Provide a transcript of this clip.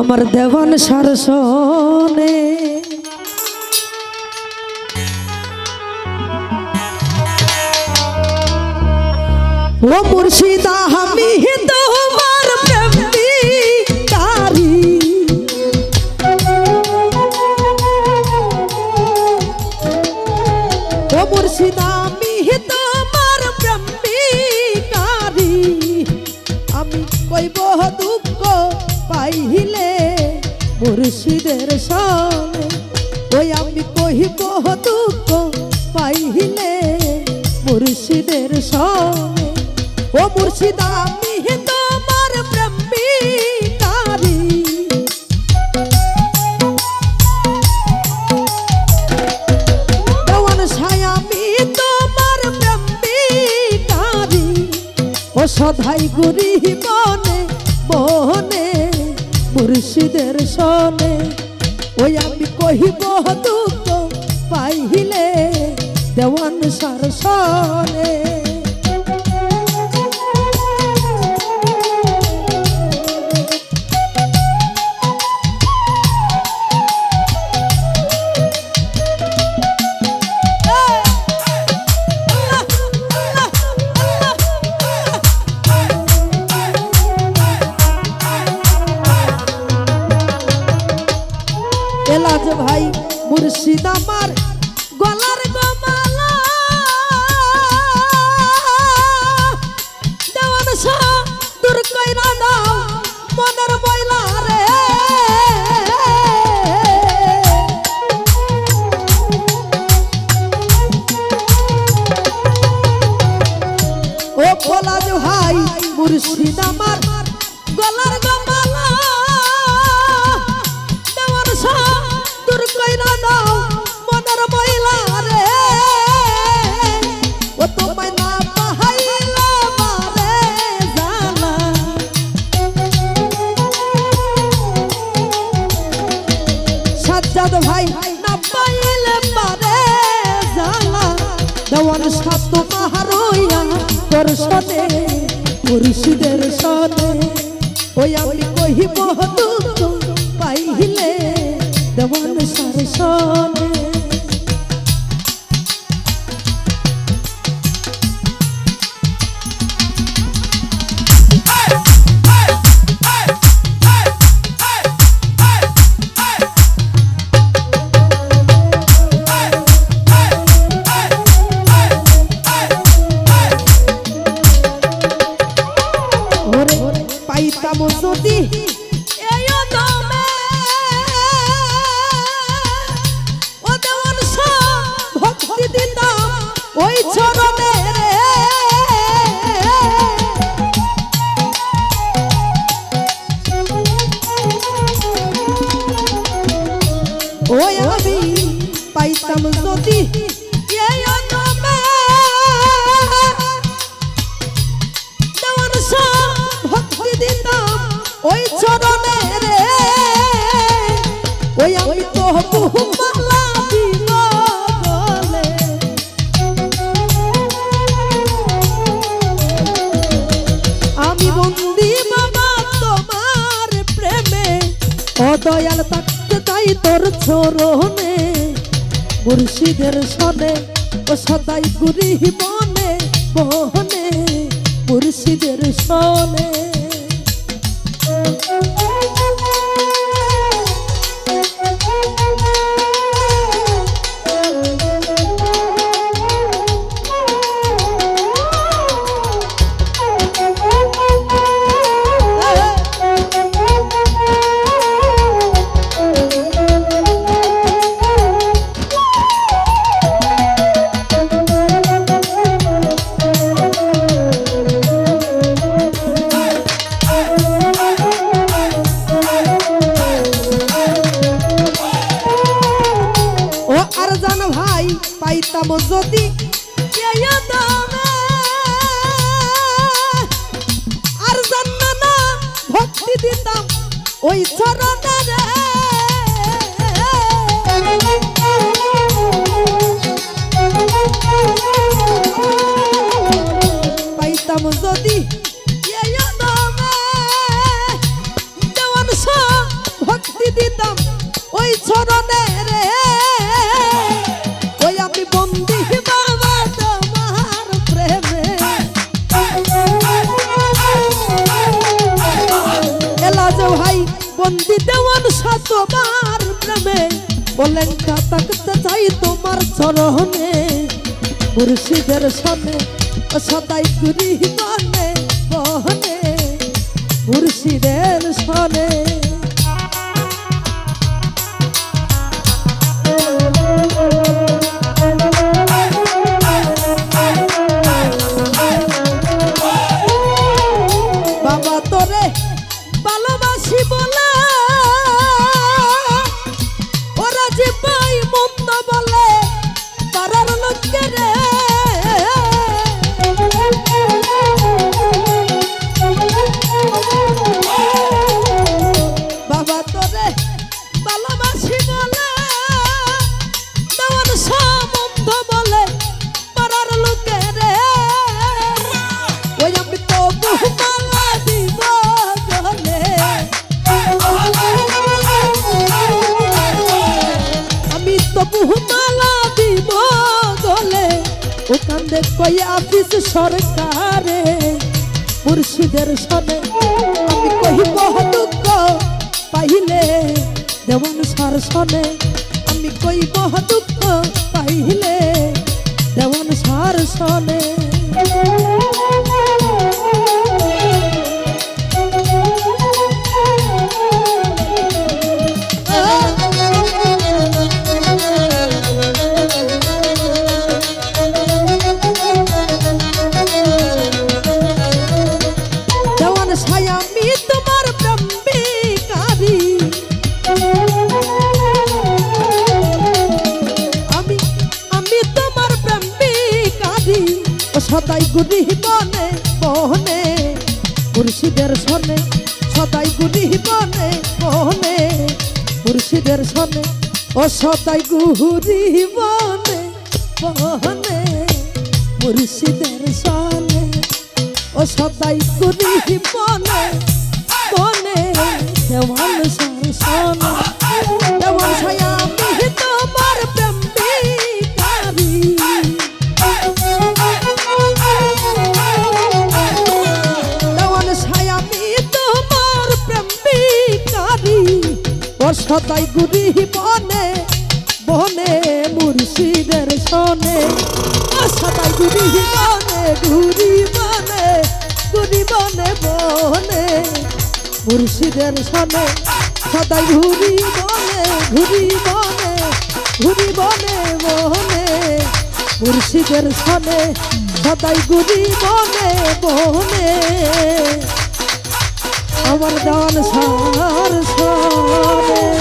আমার দেওয়ান সারসনে ও মুর্শিদা আমি তোমার প্রেমিকারি ও মুর্শিদা আমি তোমার প্রেমিকারি আমি কইব দুঃখ পাইলে মুর্শিদের সনে ওই আমি কইব দুঃখ পাইলে মুর্শিদের সনে ও মুর্শিদা আমি তোমার প্রেমিকারি দেওয়ান সায় আমি তোমার প্রেমিকারি ও সদাই গুরি বনে বনে মুর্শিদের সনে ওই আমি কহিব দুঃখ পাইলে দেওয়ান সারসনে এলাজ ভাই মুর্শিদ আমার গলার গোমালা দেওয়ান শাহ দূর কইরা দাও মনের ময়লা রে ও এলাজ ভাই মুর্শিদ আমার গলার গোমালা দেওয়ান শাহ দূর কইরা দাও মনের ময়লা রে ও তোমায় না পাহাইলে মারে জানা সাজ্জাদ ভাই না পাইলে মারে জানা দেওয়ান শাহ তোমার হইয়া তোর সনে মুর্শিদের সনে ওই আমি কহিব দুঃখ পাইলে দেওয়ান সারসনে পাইতাম যদি এই দমে ও দেওয়ান শাহ ভক্তি দিতাম ওই চরণে রে ওই আমি পাইতাম যদি এই দমে দেওয়ান শাহ ভক্তি দিতাম ওই চরণে রে ওই আমি তো বহুমালা দিব বলে আমি বন্দি বাবা তোমার প্রেমে ও দয়াল থাকতে চাই তোর চরণে মুর্শিদের সনে ও সদাই গুরি বনে বনে মুর্শিদের সনে পাইতাম যদি আর জান্না না ভক্তি দিতাম ওই চরণে রে পাইতাম যদি দেওয়ান শাহ চরণে রে ওই আমি বন্দি বাবা তোমার প্রেমে এলাজ ভাই বন্দি দেওয়ান শতবার প্রেমে বলেন থাকতে চাই তোমার চরণে মুর্শিদের সনে সদাই করি বনে বনে মুর্শিদের সনে বাবা তোরে ভালোবাসি বলে ওরা যে পাই মন্দ বলে পাড়ার লোকের বাবা তোরে ভালোবাসি বলে দেওয়ান সম্বন্ধ বলে পাড়ার লোকের ওই আমি তো বহুমালা দিব গলে আমি তো বহুমালা দিব গলে ওখান কই আফিস সরকারে মুর্শিদের সনে আমি কহিব দুঃখ পাইলে দেওয়ান সার সনে আমি কইব দুঃখ পাইলে দেওয়ান সার সনে আমি তোমার প্রেমিকারি আমি তোমার প্রেমিকারি ও সদাই গুরি বনে বনে মুর্শিদের সনে সদাই গুরি বনে বনে মুর্শিদের সনে ও সদাই গুরি বনে বনে মুর্শিদের সনে ও সদাই করি বনে বনে দেওয়ান সনে দেওয়ান ছায়া আমি তোমার প্রেমিকারি দেওয়ান ছায়া আমি তোমার প্রেমিকারি ও সদাই গুরি বনে বনে মুর্শিদের সনে ও সদাই গুরি বনে ঘুরি বনে ঘুরি বনে বনে মুর্শিদের সনে সদাই ঘুরি বনে ঘুরি বনে ঘুরি বনে বনে মুর্শিদের সনে সদাই ঘুরি বনে বনে আমার দেওয়ান সার সনে